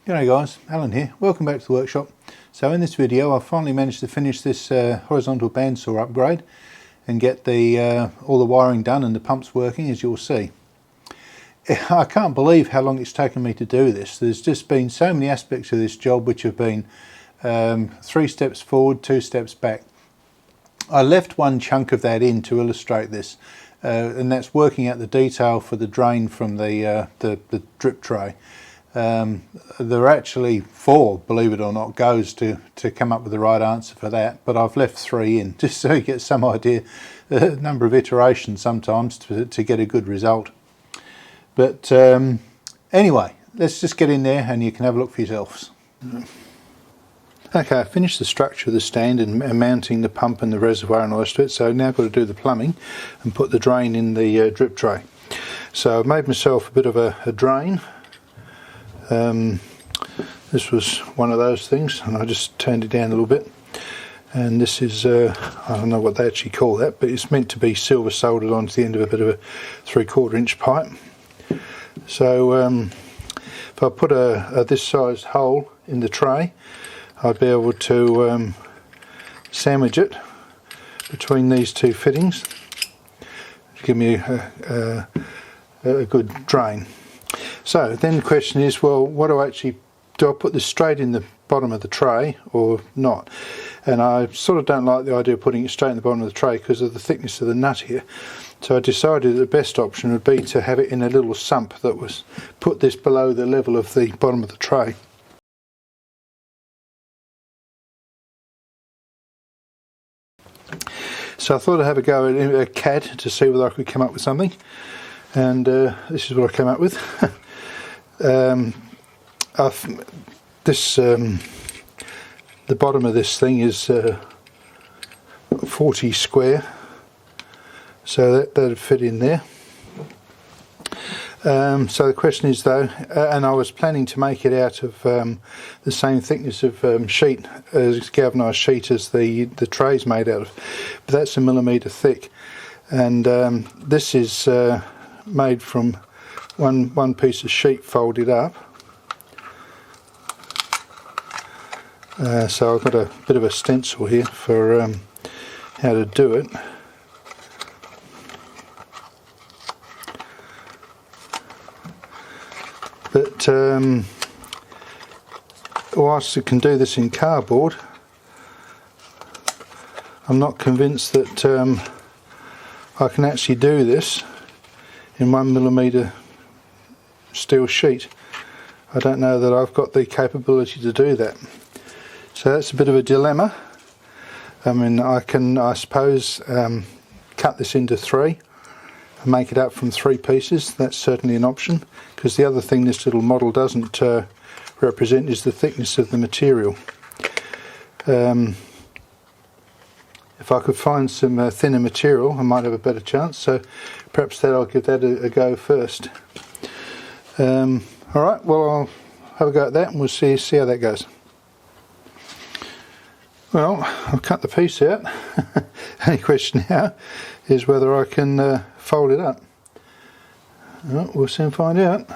G'day guys, Alan here. Welcome back to the workshop. So in this video I've finally managed to finish this horizontal bandsaw upgrade and get all the wiring done and the pumps working, as you'll see. I can't believe how long it's taken me to do this. There's just been so many aspects of this job which have been 3 steps forward, 2 steps back. I left one chunk of that in to illustrate this, and that's working out the detail for the drain from the drip tray. There are actually 4, believe it or not, goes to come up with the right answer for that, but I've left 3 in just so you get some idea the number of iterations sometimes to get a good result. But anyway, let's just get in there and you can have a look for yourselves. Okay, I finished the structure of the stand and mounting the pump and the reservoir and all the rest of it, so now I've got to do the plumbing and put the drain in the drip tray. So I've made myself a bit of a drain. This was one of those things, and I just turned it down a little bit, and this is I don't know what they actually call that, but it's meant to be silver soldered onto the end of a bit of a 3/4 inch pipe. So if I put this sized hole in the tray, I'd be able to sandwich it between these 2 fittings to give me a good drain. So then the question is, well, do I put this straight in the bottom of the tray or not? And I sort of don't like the idea of putting it straight in the bottom of the tray because of the thickness of the nut here. So I decided that the best option would be to have it in a little sump that was put this below the level of the bottom of the tray. So I thought I'd have a go at a CAD to see whether I could come up with something, and this is what I came up with. The bottom of this thing is 40 square, so that'd fit in there. So the question is though, and I was planning to make it out of the same thickness of sheet, as galvanised sheet as the tray's made out of, but that's 1 millimetre thick, and this is made from one piece of sheet folded up. So I've got a bit of a stencil here for how to do it. But whilst you can do this in cardboard, I'm not convinced that I can actually do this in 1 millimetre steel sheet. I don't know that I've got the capability to do that. So that's a bit of a dilemma. I mean, I can, I suppose, cut this into 3 and make it up from 3 pieces. That's certainly an option, because the other thing this little model doesn't represent is the thickness of the material. If I could find some thinner material, I might have a better chance, so perhaps I'll give that a go first. Alright, well, I'll have a go at that and we'll see how that goes. Well, I've cut the piece out. Only question now is whether I can fold it up. Well, we'll soon find out.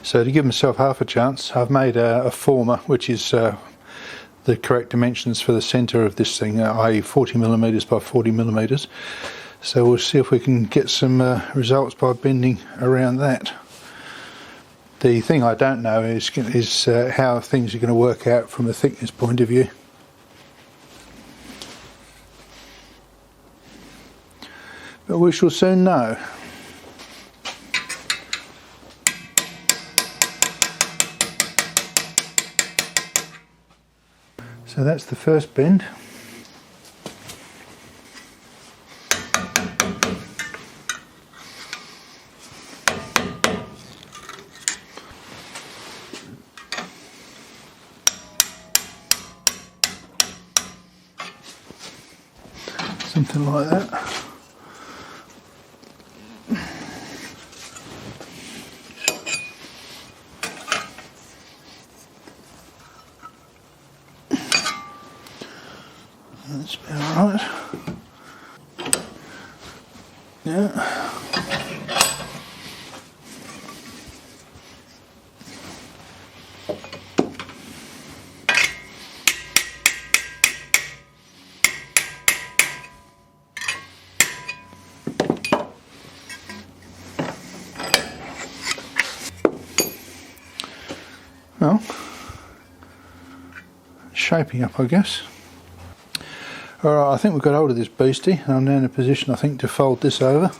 So to give myself half a chance, I've made a former, which is the correct dimensions for the centre of this thing, i.e. 40 millimetres by 40 millimetres. So we'll see if we can get some results by bending around that. The thing I don't know is how things are going to work out from a thickness point of view. But we shall soon know. So that's the first bend. Something like that. That's about right. Yeah. Well, shaping up, I guess. Alright, I think we've got hold of this beastie, and I'm now in a position, I think, to fold this over.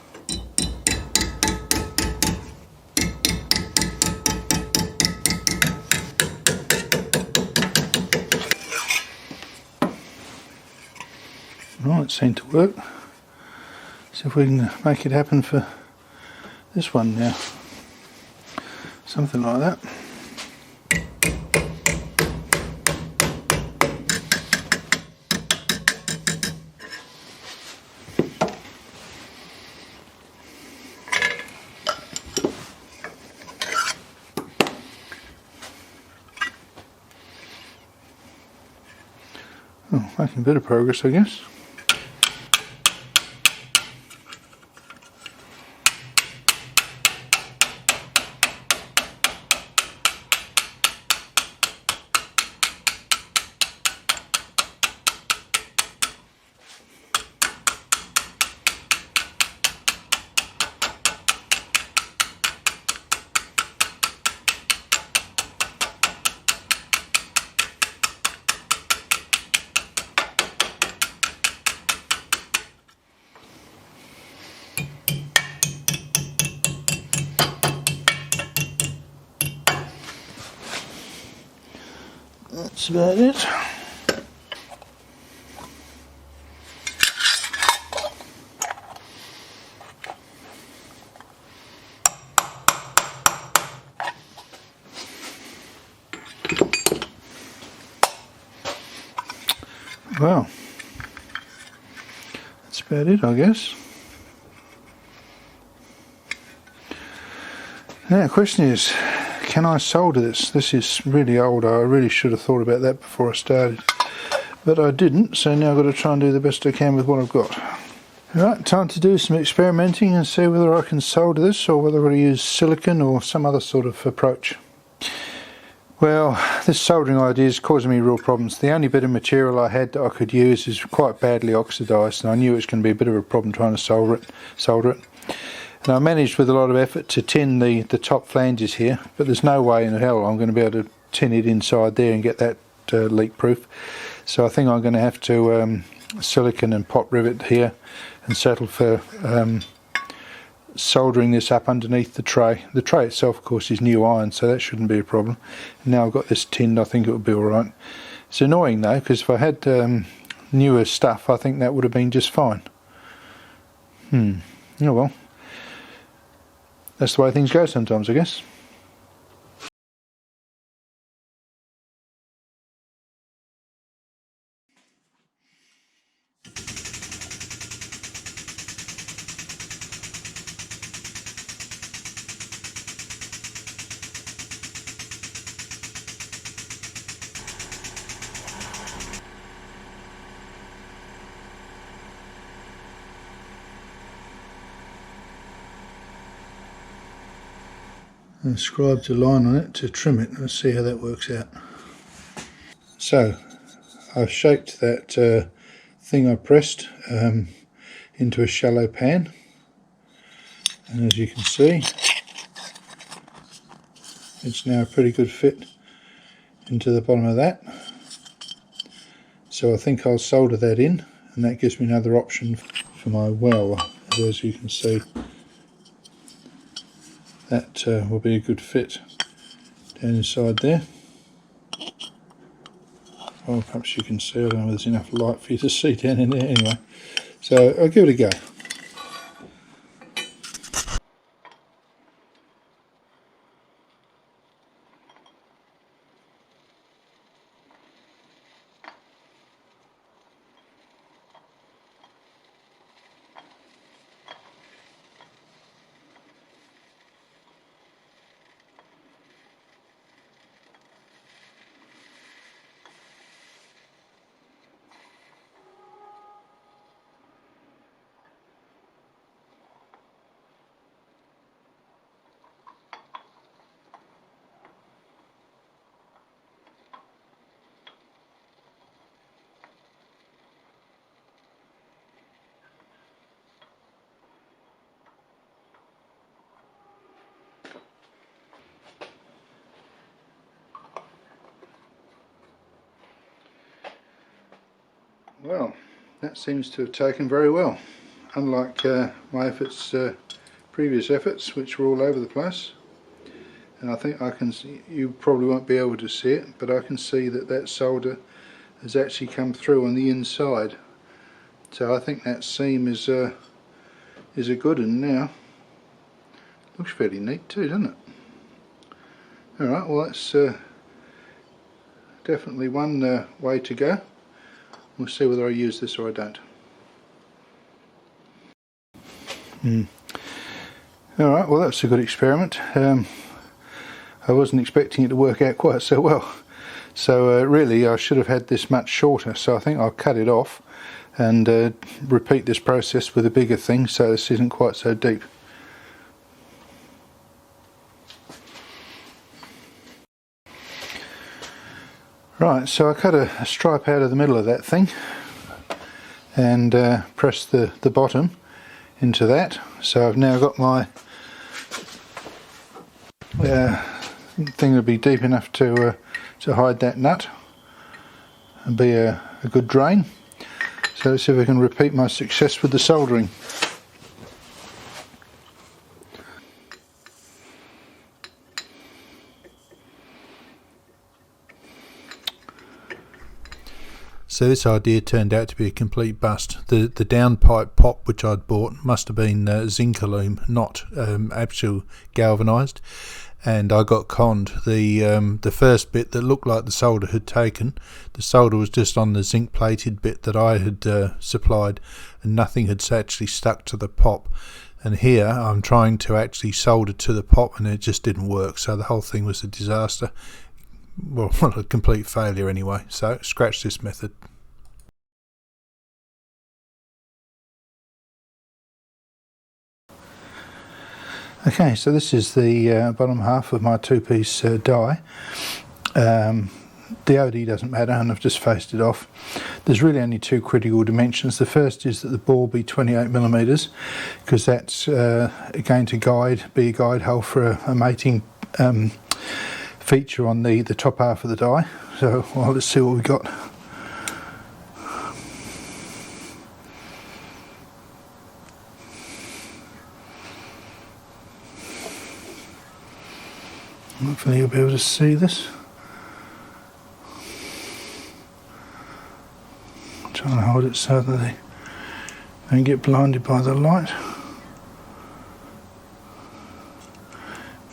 Right, it seemed to work. See if we can make it happen for this one now. Something like that. Oh, making a bit of progress, I guess. That's about it. Well, that's about it, I guess. Now the question is, can I solder this? This is really old. I really should have thought about that before I started, but I didn't, so now I've got to try and do the best I can with what I've got. Alright, time to do some experimenting and see whether I can solder this or whether I've got to use silicon or some other sort of approach. Well, this soldering idea is causing me real problems. The only bit of material I had that I could use is quite badly oxidised, and I knew it was going to be a bit of a problem trying to solder it. And I managed with a lot of effort to tin the top flanges here, but there's no way in hell I'm going to be able to tin it inside there and get that leak proof. So I think I'm going to have to silicon and pot rivet here and settle for soldering this up underneath the tray. The tray itself, of course, is new iron, so that shouldn't be a problem. Now I've got this tinned, I think it would be alright. It's annoying though, because if I had newer stuff, I think that would have been just fine. Oh well. That's the way things go sometimes, I guess. And scribed a line on it to trim it. Let's see how that works out. So I've shaped that thing I pressed into a shallow pan, and as you can see, it's now a pretty good fit into the bottom of that. So I think I'll solder that in, and that gives me another option for my well. As you can see, that will be a good fit down inside there. Well, perhaps you can see, I don't know if there's enough light for you to see down in there anyway. So I'll give it a go. Well, that seems to have taken very well, unlike my efforts, previous efforts, which were all over the place. And I think I can see, you probably won't be able to see it, but I can see that that solder has actually come through on the inside. So I think that seam is a good one now. Looks fairly neat too, doesn't it? Alright, well that's definitely one way to go. We'll see whether I use this or I don't. Alright, well that's a good experiment. I wasn't expecting it to work out quite so well. So really I should have had this much shorter, so I think I'll cut it off and repeat this process with a bigger thing so this isn't quite so deep. Right, so I cut a stripe out of the middle of that thing and pressed the bottom into that. So I've now got my thing to be deep enough to hide that nut and be a good drain. So let's see if I can repeat my success with the soldering. So this idea turned out to be a complete bust. The downpipe pop which I'd bought must have been zinc aluminum, not actual galvanised, and I got conned. The first bit that looked like the solder had taken, the solder was just on the zinc plated bit that I had supplied, and nothing had actually stuck to the pop. And here I'm trying to actually solder to the pop and it just didn't work, so the whole thing was a disaster. Well, a complete failure anyway, so scratch this method. Okay, so this is the bottom half of my two-piece die. The OD doesn't matter, and I've just faced it off. There's really only two critical dimensions. The first is that the bore be 28mm, because that's going to be a guide hole for a mating feature on the top half of the die. So well, let's see what we got. Hopefully you'll be able to see this. I'm trying to hold it so that they don't get blinded by the light.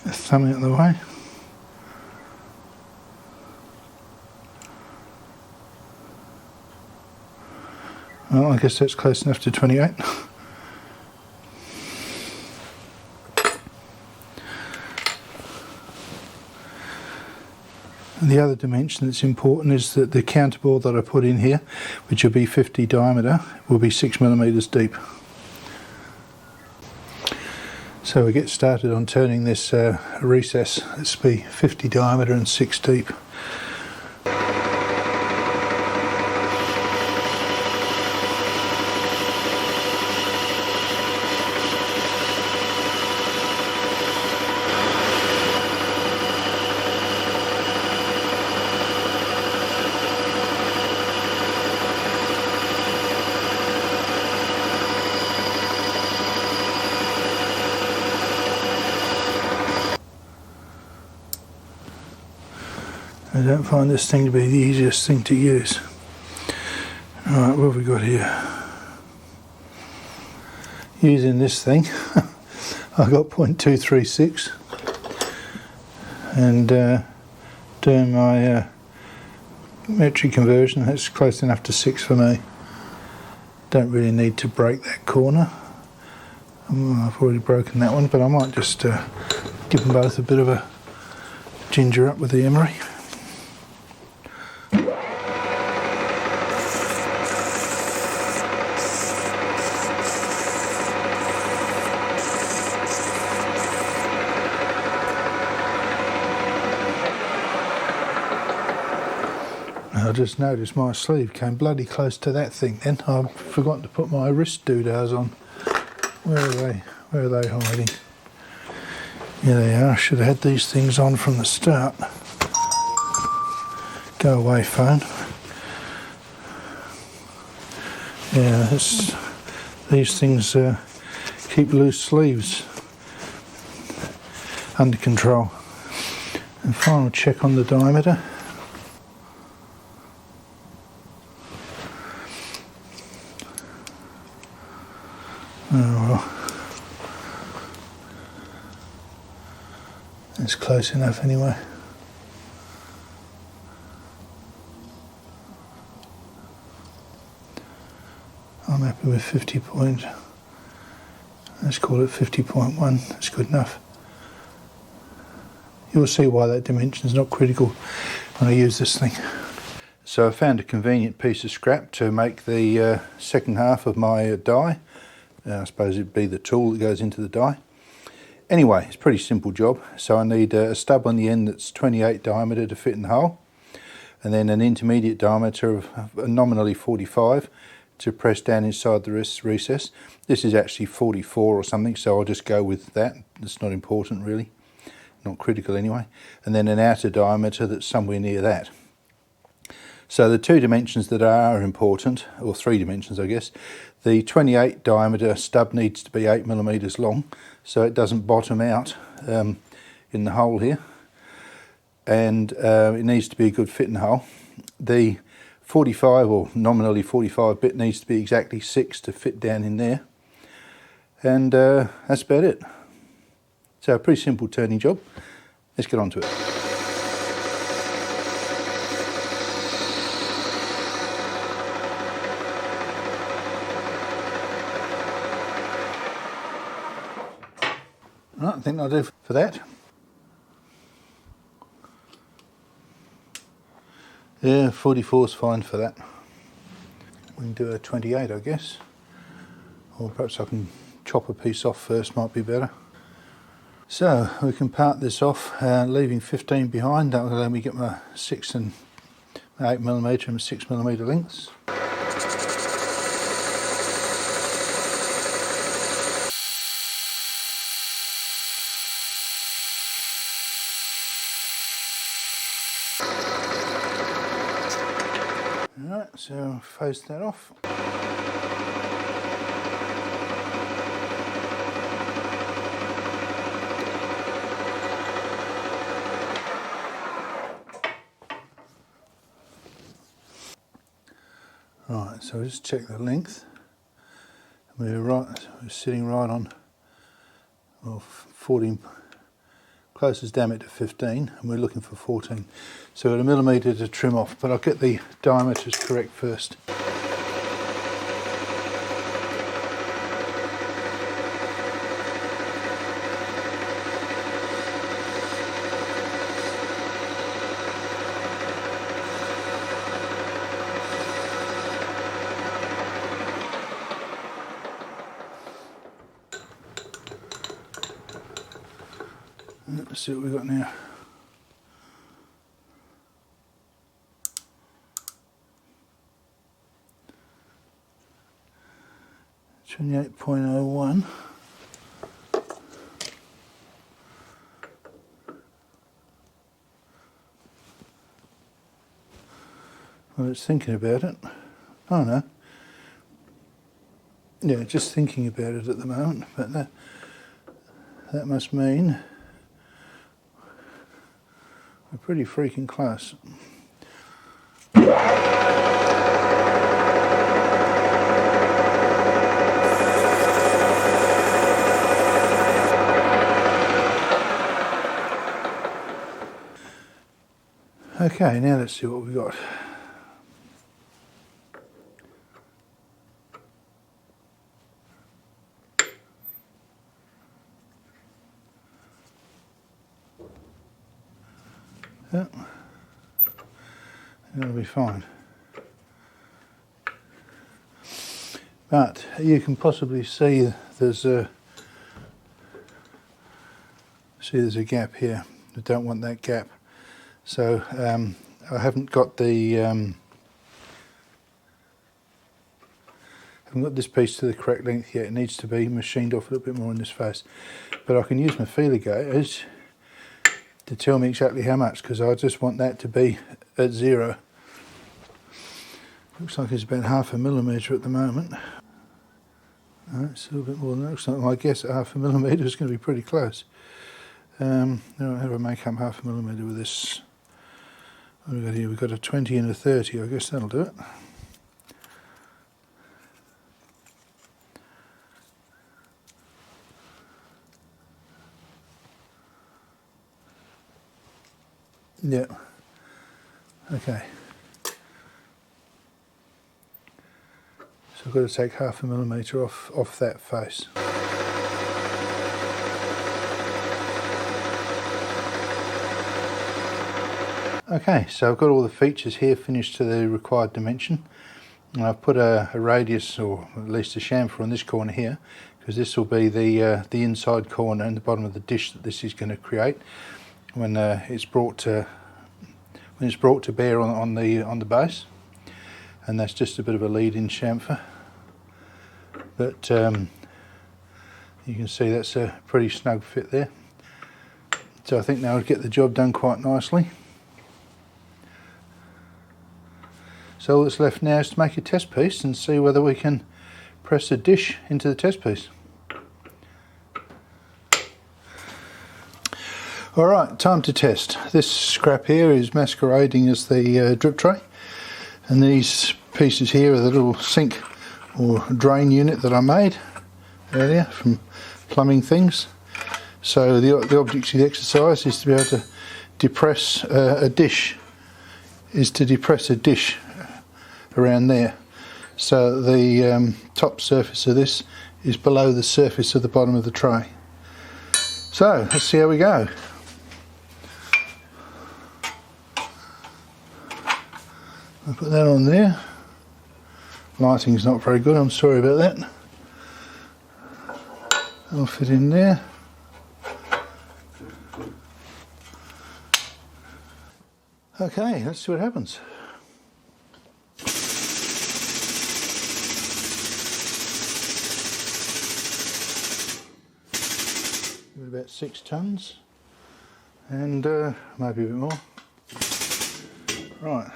The thumb out of the way. Well, I guess that's close enough to 28. And the other dimension that's important is that the counterbore that I put in here, which will be 50 diameter, will be 6mm deep. So we get started on turning this recess. This will be 50 diameter and 6 deep. I don't find this thing to be the easiest thing to use. Alright, what have we got here? Using this thing, I got 0.236 and doing my metric conversion, that's close enough to 6 for me. Don't really need to break that corner. I've already broken that one, but I might just give them both a bit of a ginger up with the emery. I just noticed my sleeve came bloody close to that thing then. I've forgotten to put my wrist doodads on. Where are they? Where are they hiding? Here they are. I should have had these things on from the start. Go away, phone. Yeah, these things keep loose sleeves under control. And final check on the diameter. Oh well, it's close enough anyway. I'm happy with 50 point, let's call it 50.1, that's good enough. You'll see why that dimension is not critical when I use this thing. So I found a convenient piece of scrap to make the second half of my die. I suppose it'd be the tool that goes into the die. Anyway, it's a pretty simple job. So I need a stub on the end that's 28 diameter to fit in the hole, and then an intermediate diameter of nominally 45 to press down inside the recess. This is actually 44 or something, so I'll just go with that. It's not important really, not critical anyway. And then an outer diameter that's somewhere near that. So the two dimensions that are important, or three dimensions I guess, the 28 diameter stub needs to be 8mm long, so it doesn't bottom out in the hole here, and it needs to be a good fit in the hole. The 45 or nominally 45 bit needs to be exactly 6 to fit down in there, and that's about it. So a pretty simple turning job. Let's get on to it. Right, I think that'll do for that. Yeah, 44 is fine for that. We can do a 28, I guess. Or perhaps I can chop a piece off first, might be better. So we can part this off, leaving 15 behind. That will allow me to get my 6 and 8mm and 6mm lengths. Alright, so face that off. Right, so just check the length. We're sitting right on 14, closest diameter to 15, and we're looking for 14. So we've got a millimetre to trim off, but I'll get the diameters correct first. Let's see what we've got now. .01. Well, it's thinking about it. Oh no. Yeah, just thinking about it at the moment, but that must mean we're pretty freaking close. Okay, now let's see what we've got. Yeah, that'll be fine. But you can possibly see there's a gap here. I don't want that gap. So I haven't got this piece to the correct length yet. It needs to be machined off a little bit more in this face. But I can use my feeler gauge to tell me exactly how much, because I just want that to be at 0. Looks like it's about 1/2 millimetre at the moment. It's a little bit more than that. Looks like, I guess 1/2 millimetre is going to be pretty close. Now how do I make up 1/2 millimetre with this? What have we got here? We've got a 20 and a 30. I guess that'll do it. Yeah. Okay. So I've got to take 1/2 millimetre off that face. Okay, so I've got all the features here finished to the required dimension. And I've put a radius, or at least a chamfer, on this corner here, because this will be the inside corner and the bottom of the dish that this is going to create when it's brought to bear on the base. And that's just a bit of a lead-in chamfer, but you can see that's a pretty snug fit there. So I think now I'll get the job done quite nicely. So all that's left now is to make a test piece and see whether we can press a dish into the test piece. Alright, time to test. This scrap here is masquerading as the drip tray, and these pieces here are the little sink or drain unit that I made earlier from plumbing things. So the object of the exercise is to be able to depress a dish, around there. So the top surface of this is below the surface of the bottom of the tray. So let's see how we go. I'll put that on there. Lighting's not very good, I'm sorry about that. I'll fit in there. Okay, let's see what happens. About 6 tons, and maybe a bit more. Right.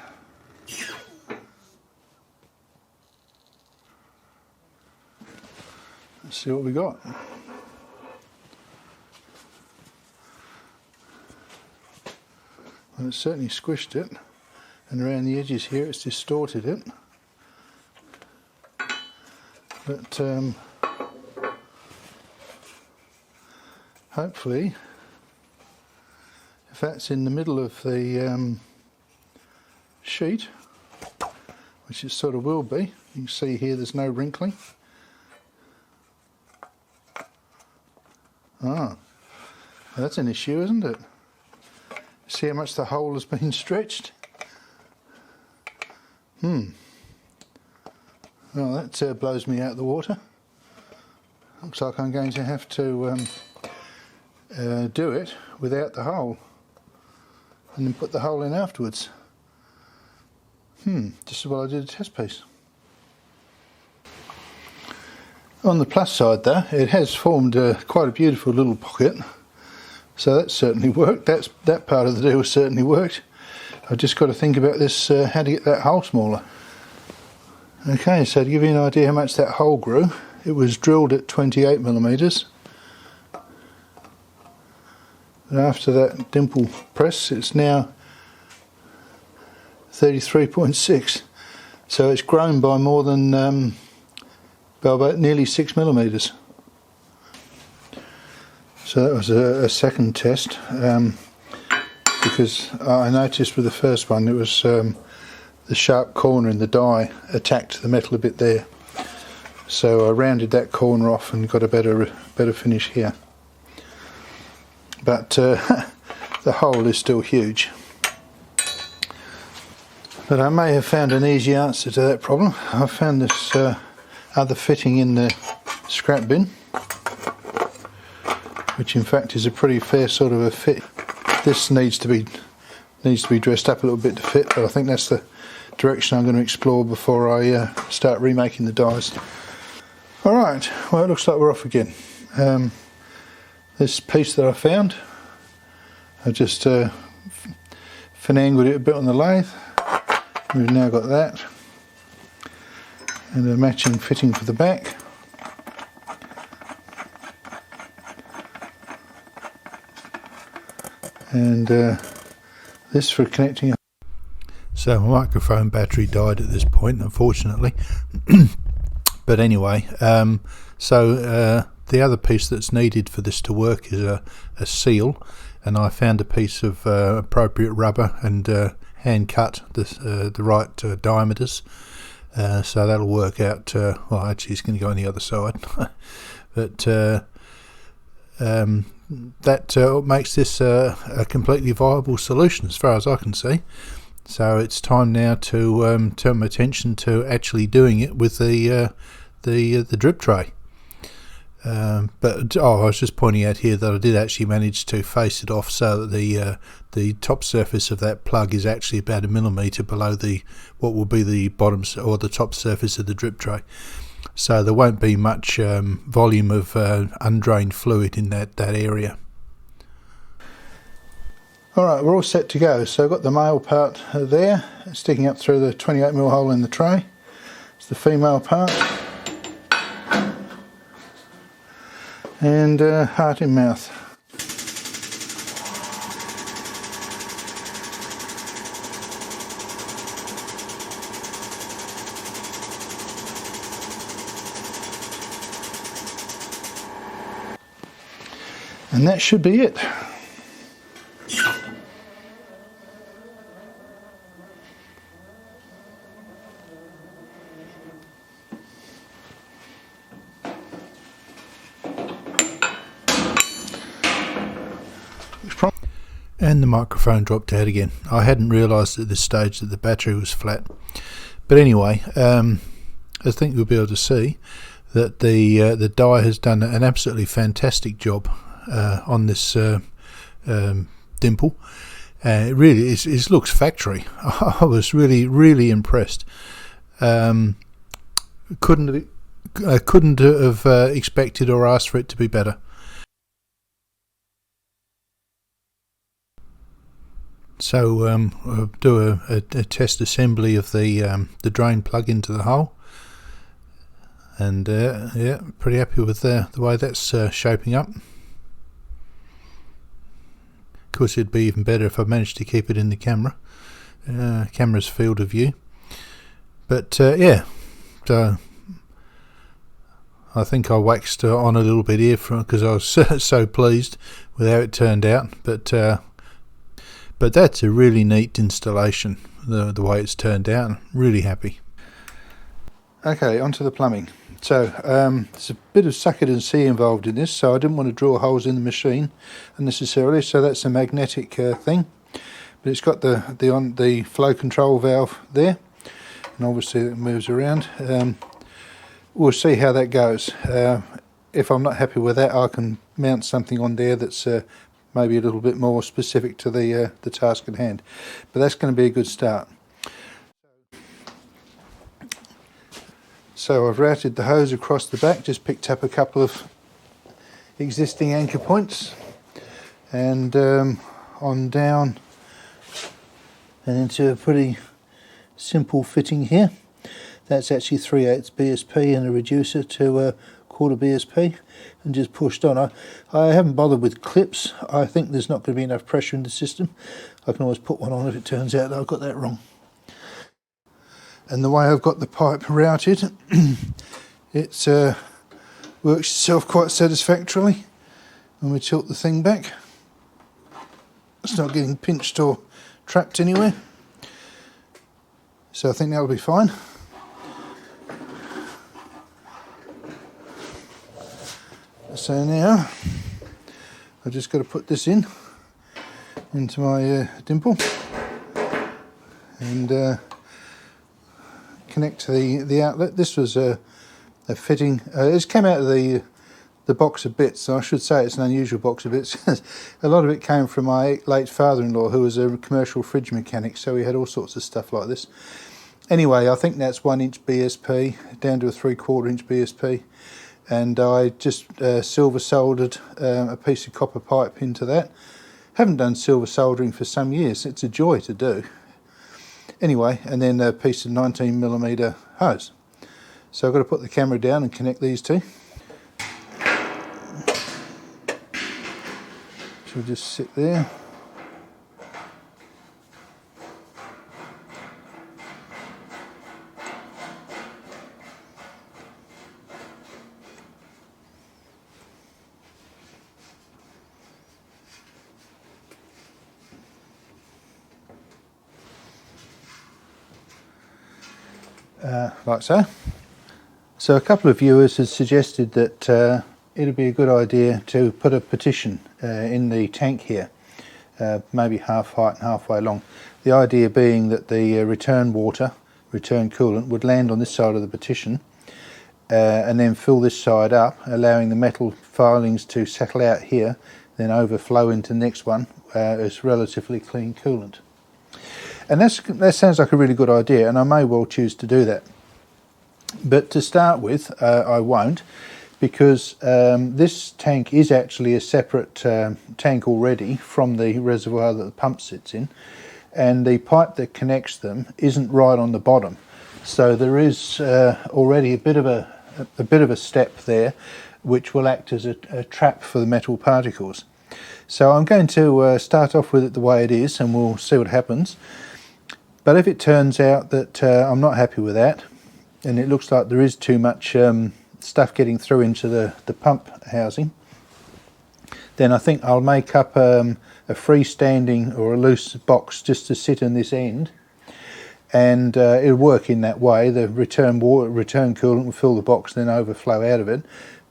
Let's see what we got. Well, it's certainly squished it, and around the edges here it's distorted it. But hopefully, if that's in the middle of the sheet, which it sort of will be, you can see here there's no wrinkling. Ah, that's an issue, isn't it? See how much the hole has been stretched? Well, that blows me out of the water. Looks like I'm going to have to do it without the hole, and then put the hole in afterwards. Just as well I did a test piece. On the plus side though, it has formed quite a beautiful little pocket, so that certainly worked. That part of the deal certainly worked. I've just got to think about this, how to get that hole smaller. Okay, so to give you an idea how much that hole grew, it was drilled at 28 millimeters. And after that dimple press, it's now 33.6. So it's grown by more than about nearly 6 millimeters. So that was a second test, because I noticed with the first one it was the sharp corner in the die attacked the metal a bit there. So I rounded that corner off and got a better finish here. But the hole is still huge. But I may have found an easy answer to that problem. I found this other fitting in the scrap bin, which in fact is a pretty fair sort of a fit. This needs to be dressed up a little bit to fit, but I think that's the direction I'm going to explore before I start remaking the dies. Alright, well it looks like we're off again. This piece that I found, I just finangled it a bit on the lathe. We've now got that. and a matching fitting for the back. And this for connecting. So my microphone battery died at this point, unfortunately. But anyway, the other piece that's needed for this to work is a seal, and I found a piece of appropriate rubber and hand cut the right diameters, so that'll work out. Well, actually it's going to go on the other side. But that makes this a completely viable solution as far as I can see. So it's time now to turn my attention to actually doing it with the drip tray. But I was just pointing out here that I did actually manage to face it off so that the top surface of that plug is actually about 1 millimetre below what will be the bottom or the top surface of the drip tray. So there won't be much volume of undrained fluid in that area. Alright, we're all set to go. So I've got the male part there, sticking up through the 28mm hole in the tray. It's the female part. And heart in mouth. And that should be it. And the microphone dropped out again. I hadn't realised at this stage that the battery was flat. But anyway, I think you'll be able to see that the dye has done an absolutely fantastic job on this dimple. It really it looks factory. I was really impressed. Couldn't have expected or asked for it to be better. So I'll do a test assembly of the drain plug into the hole, and yeah, pretty happy with the way that's shaping up. Of course, it'd be even better if I managed to keep it in the camera's field of view. But yeah, so I think I waxed on a little bit here because I was so pleased with how it turned out. But that's a really neat installation, the way it's turned out. Really happy. Okay, onto the plumbing. So there's a bit of suck it and see involved in this, so I didn't want to drill holes in the machine unnecessarily. So that's a magnetic thing, but it's got the flow control valve there, and obviously it moves around. We'll see how that goes. If I'm not happy with that, I can mount something on there that's maybe a little bit more specific to the task at hand, but that's going to be a good start. So I've routed the hose across the back, just picked up a couple of existing anchor points, and on down and into a pretty simple fitting here. That's actually 3/8 BSP and a reducer to 1/4 BSP, and just pushed on. I haven't bothered with clips. I think there's not going to be enough pressure in the system. I can always put one on if it turns out that I've got that wrong. And the way I've got the pipe routed, it works itself quite satisfactorily. When we tilt the thing back, it's not getting pinched or trapped anywhere. So I think that'll be fine. So now I've just got to put this into my dimple and connect to the outlet. This was a fitting. This came out of the box of bits, so I should say it's an unusual box of bits. A lot of it came from my late father-in-law, who was a commercial fridge mechanic, so he had all sorts of stuff like this. Anyway, I think that's 1-inch BSP down to a 3/4 inch BSP, and I just silver soldered a piece of copper pipe into that. Haven't done silver soldering for some years. It's a joy to do. Anyway, and then a piece of 19mm hose. So I've got to put the camera down and connect these two. She'll just sit there. Like so. So a couple of viewers had suggested that it'd be a good idea to put a partition in the tank here, maybe half height and halfway long. The idea being that the return water, return coolant, would land on this side of the partition and then fill this side up, allowing the metal filings to settle out here, then overflow into the next one as relatively clean coolant. And that sounds like a really good idea, and I may well choose to do that. But to start with, I won't, because this tank is actually a separate tank already from the reservoir that the pump sits in, and the pipe that connects them isn't right on the bottom. So there is already a bit of a step there, which will act as a trap for the metal particles. So I'm going to start off with it the way it is, and we'll see what happens. But if it turns out that I'm not happy with that, and it looks like there is too much stuff getting through into the pump housing, then I think I'll make up a freestanding or a loose box just to sit in this end, and it'll work in that way. The return coolant will fill the box, then overflow out of it,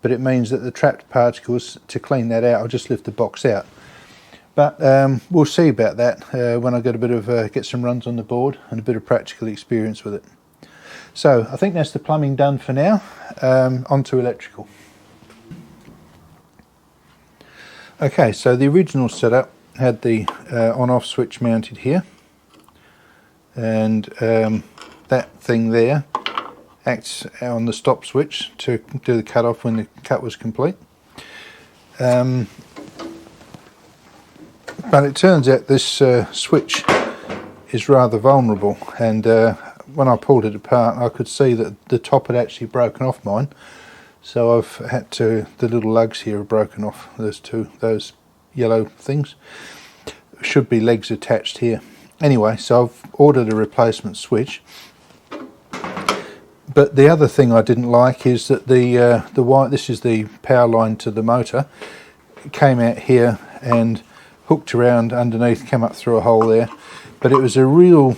but it means that the trapped particles, to clean that out, I'll just lift the box out. But we'll see about that when I get a bit of get some runs on the board and a bit of practical experience with it. So I think that's the plumbing done for now. Onto electrical. Okay, so the original setup had the on-off switch mounted here, and that thing there acts on the stop switch to do the cut off when the cut was complete. But it turns out this switch is rather vulnerable, and when I pulled it apart I could see that the top had actually broken off mine, so I've had to, the little lugs here are broken off, those yellow things. Should be legs attached here. Anyway, so I've ordered a replacement switch. But the other thing I didn't like is that the wire, this is the power line to the motor, came out here and hooked around underneath, came up through a hole there, but it was a real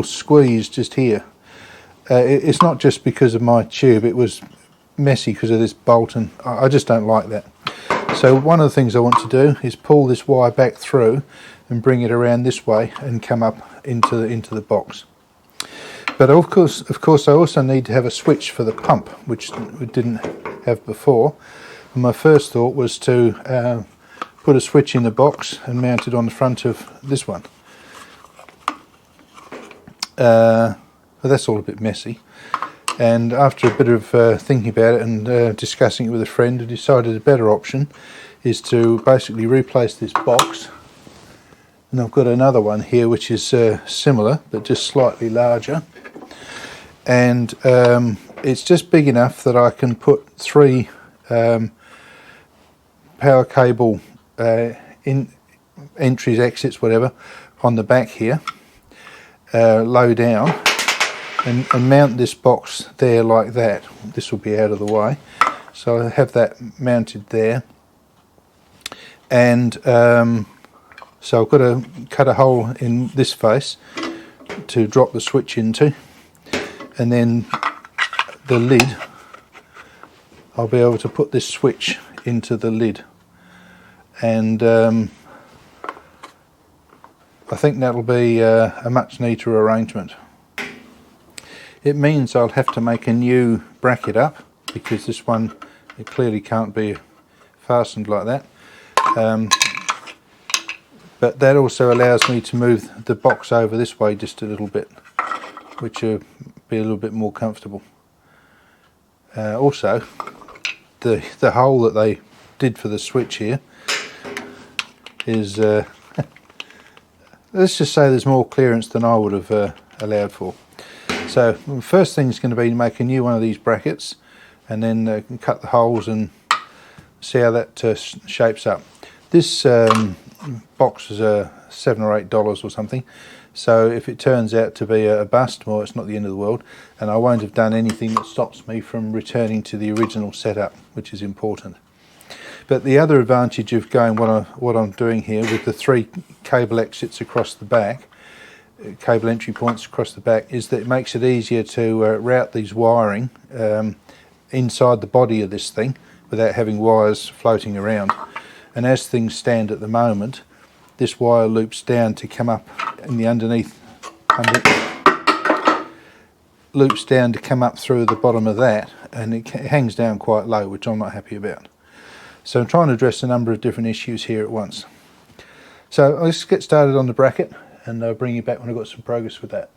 squeeze just here. It's not just because of my tube, it was messy because of this bolt, and I just don't like that. So one of the things I want to do is pull this wire back through and bring it around this way and come up into the box. But of course I also need to have a switch for the pump, which we didn't have before. And my first thought was to put a switch in the box and mount it on the front of this one. But that's all a bit messy, and after a bit of thinking about it and discussing it with a friend, I decided a better option is to basically replace this box. And I've got another one here which is similar but just slightly larger, and it's just big enough that I can put 3 power cable entries, exits, whatever, on the back here, low down, and mount this box there like that. This will be out of the way, so I have that mounted there, and so I've got to cut a hole in this face to drop the switch into, and then the lid, I'll be able to put this switch into the lid, and I think that'll be a much neater arrangement. It means I'll have to make a new bracket up, because this one, it clearly can't be fastened like that. But that also allows me to move the box over this way just a little bit, which will be a little bit more comfortable. Also, the hole that they did for the switch here is, let's just say there's more clearance than I would have allowed for. So the first thing is going to be to make a new one of these brackets, and then cut the holes and see how that shapes up. This box is $7 or $8 or something, so if it turns out to be a bust, well, it's not the end of the world, and I won't have done anything that stops me from returning to the original setup, which is important. But the other advantage of going what I'm doing here with the 3 cable exits across the back, cable entry points across the back, is that it makes it easier to route these wiring inside the body of this thing without having wires floating around. And as things stand at the moment, this wire loops down to come up in the loops down to come up through the bottom of that, and it hangs down quite low, which I'm not happy about. So I'm trying to address a number of different issues here at once. So let's get started on the bracket, and I'll bring you back when I've got some progress with that.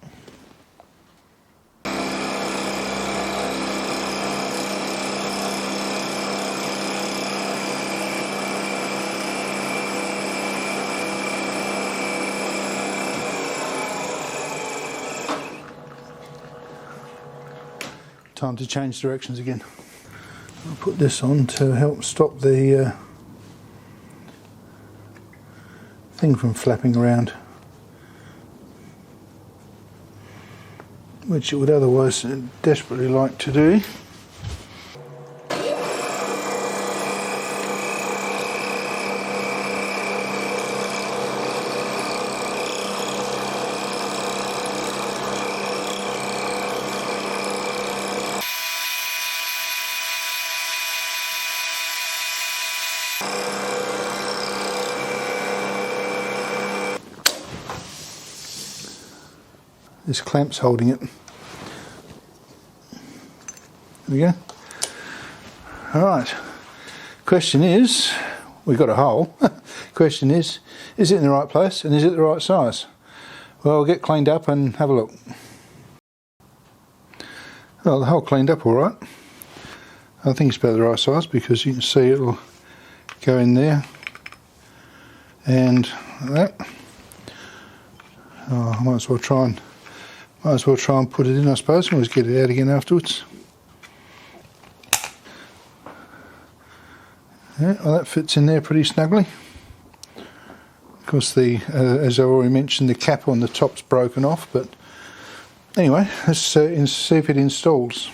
Time to change directions again. I'll put this on to help stop the thing from flapping around, which it would otherwise desperately like to do. This clamp's holding it. There we go. Alright, question is, we've got a hole. Question is it in the right place and is it the right size? Well, I'll get cleaned up and have a look. Well, the hole cleaned up alright. I think it's about the right size because you can see it'll go in there and that. Oh, I might as well try and put it in, I suppose, and always get it out again afterwards. Yeah, well, that fits in there pretty snugly. Of course, as I already mentioned, the cap on the top's broken off, but anyway, let's see if it installs.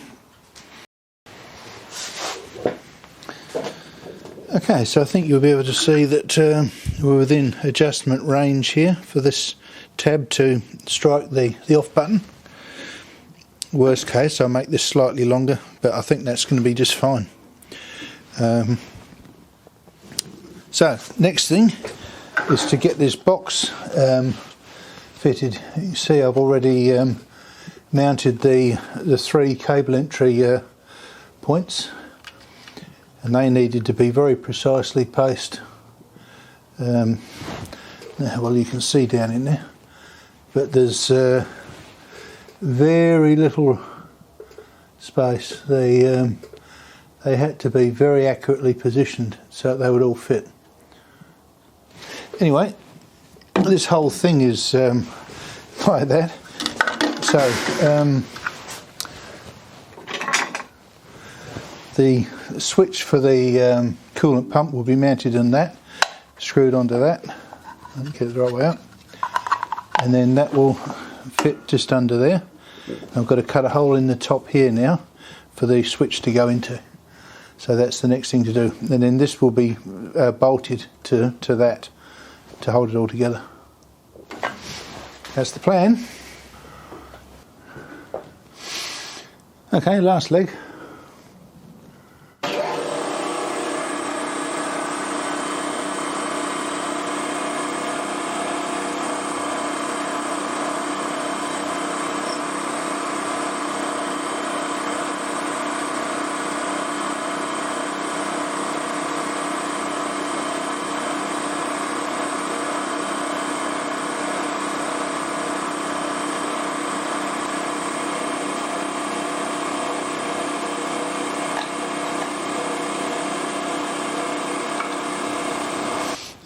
Okay, so I think you'll be able to see that we're within adjustment range here for this tab to strike the off button. Worst case, I'll make this slightly longer, but I think that's going to be just fine. So next thing is to get this box fitted. You see I've already mounted the 3 cable entry points, and they needed to be very precisely placed. Well, you can see down in there, but there's very little space. They had to be very accurately positioned so that they would all fit. Anyway, this whole thing is like that. So the switch for the coolant pump will be mounted in that, screwed onto that. Get it the right way up, and then that will fit just under there. I've got to cut a hole in the top here now for the switch to go into, so that's the next thing to do, and then this will be bolted to that to hold it all together. That's the plan. Okay, last leg.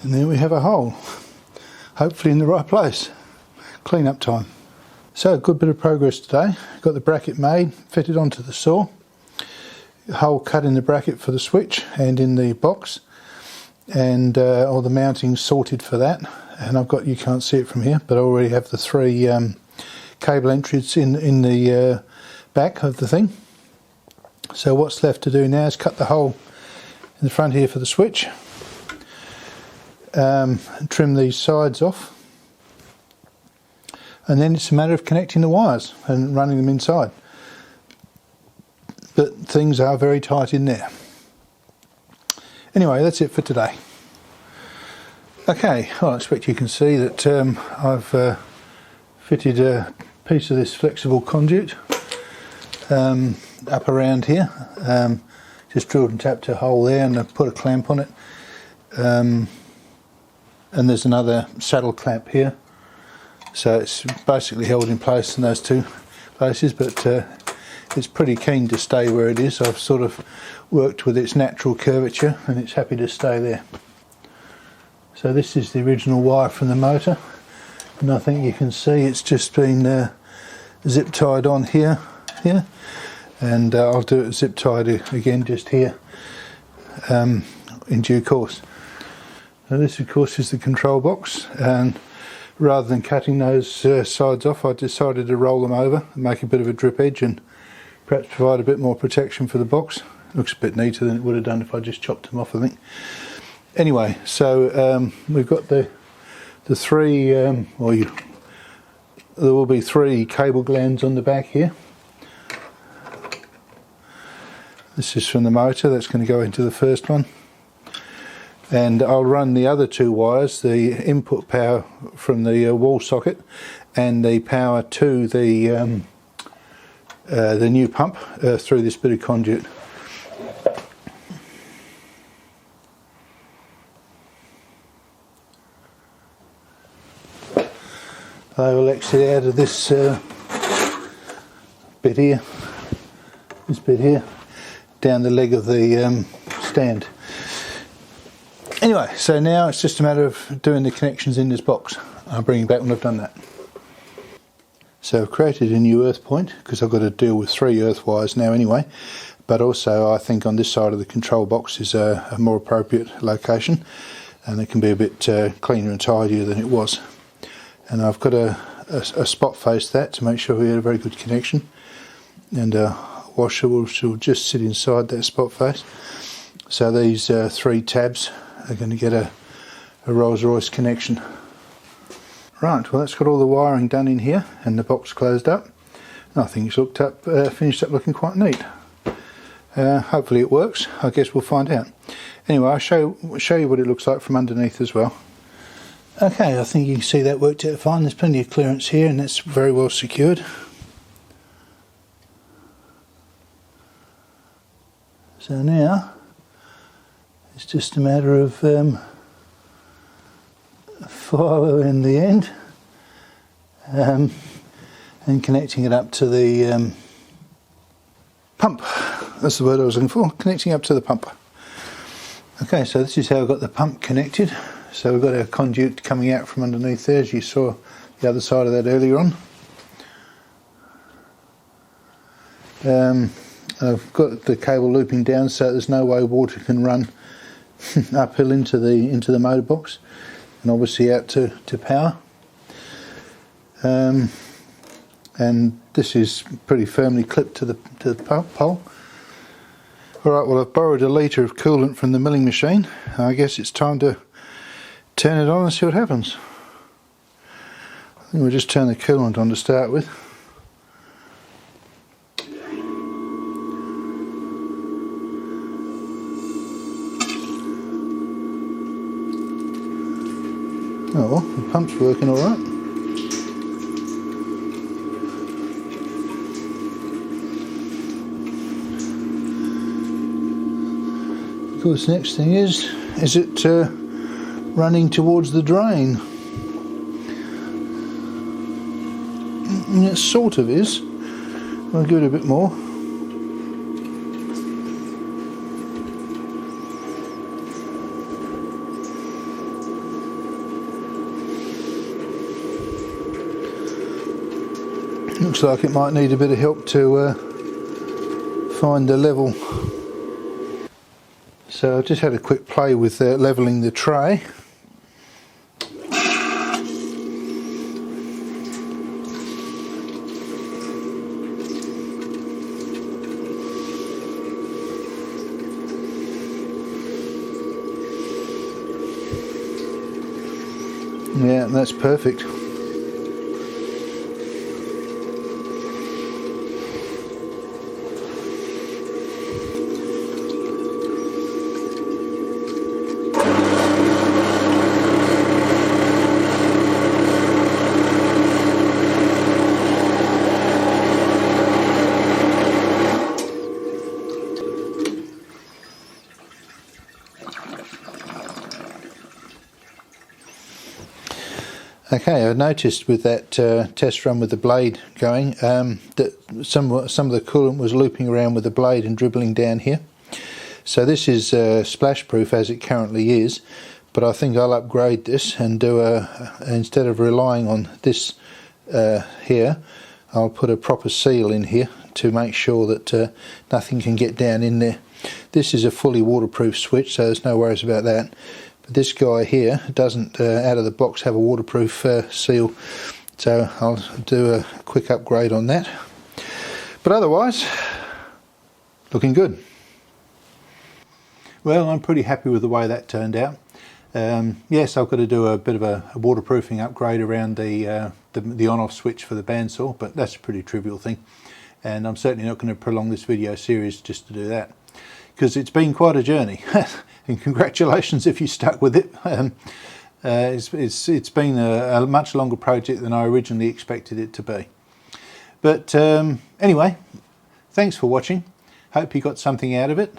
And there we have a hole, hopefully in the right place. Clean up time. So a good bit of progress today. Got the bracket made, fitted onto the saw, a hole cut in the bracket for the switch and in the box, and all the mounting sorted for that. And I've got, you can't see it from here, but I already have the 3 cable entries in the back of the thing. So what's left to do now is cut the hole in the front here for the switch, trim these sides off, and then it's a matter of connecting the wires and running them inside. But things are very tight in there. Anyway, that's it for today. Okay, well, I expect you can see that I've fitted a piece of this flexible conduit up around here. Just drilled and tapped a hole there and I've put a clamp on it. And there's another saddle clamp here. So it's basically held in place in those 2 places, but it's pretty keen to stay where it is. I've sort of worked with its natural curvature and it's happy to stay there. So this is the original wire from the motor, and I think you can see it's just been zip tied on here, and I'll do it zip tied again just here in due course. Now this of course is the control box, and rather than cutting those sides off, I decided to roll them over and make a bit of a drip edge and perhaps provide a bit more protection for the box. Looks a bit neater than it would have done if I just chopped them off, I think. Anyway, so we've got the 3, there will be 3 cable glands on the back here. This is from the motor, that's going to go into the first one. And I'll run the other 2 wires, the input power from the wall socket and the power to the new pump through this bit of conduit. I will exit out of this bit here, down the leg of the stand. Anyway, so now it's just a matter of doing the connections in this box. I'll bring you back when I've done that. So I've created a new earth point because I've got to deal with 3 earth wires now anyway, but also I think on this side of the control box is a more appropriate location, and it can be a bit cleaner and tidier than it was. And I've got a spot face that to make sure we get a very good connection, and a washer will just sit inside that spot face. So these 3 tabs are going to get a Rolls-Royce connection. Right, well that's got all the wiring done in here and the box closed up. I think it's finished up looking quite neat. Hopefully it works. I guess we'll find out. Anyway, I'll show you what it looks like from underneath as well. Okay, I think you can see that worked out fine. There's plenty of clearance here and that's very well secured. So now it's just a matter of following the end and connecting it up to the pump. That's the word I was looking for, connecting up to the pump. Okay, so this is how I've got the pump connected. So we've got our conduit coming out from underneath there, as you saw the other side of that earlier on. I've got the cable looping down so there's no way water can run uphill into the motor box, and obviously out to power. And this is pretty firmly clipped to the pole. Alright, well I've borrowed a litre of coolant from the milling machine. I guess it's time to turn it on and see what happens. I think we'll just turn the coolant on to start with. Oh well, the pump's working alright. Of course, the next thing is it running towards the drain? And it sort of is. I'll give it a bit more. Looks like it might need a bit of help to find the level. So I've just had a quick play with levelling the tray. Yeah, that's perfect. Okay, I noticed with that test run with the blade going that some of the coolant was looping around with the blade and dribbling down here. So this is splash proof as it currently is, but I think I'll upgrade this and do instead of relying on this here, I'll put a proper seal in here to make sure that nothing can get down in there. This is a fully waterproof switch, so there's no worries about that. But this guy here doesn't out of the box have a waterproof seal, so I'll do a quick upgrade on that. But otherwise, looking good. Well, I'm pretty happy with the way that turned out. Yes, I've got to do a bit of a waterproofing upgrade around the on-off switch for the bandsaw, but that's a pretty trivial thing, and I'm certainly not going to prolong this video series just to do that, because it's been quite a journey. And congratulations if you stuck with it. It's been a much longer project than I originally expected it to be. But anyway, thanks for watching. Hope you got something out of it.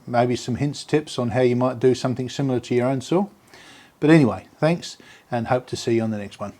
Maybe some hints, tips on how you might do something similar to your own saw. But anyway, thanks, and hope to see you on the next one.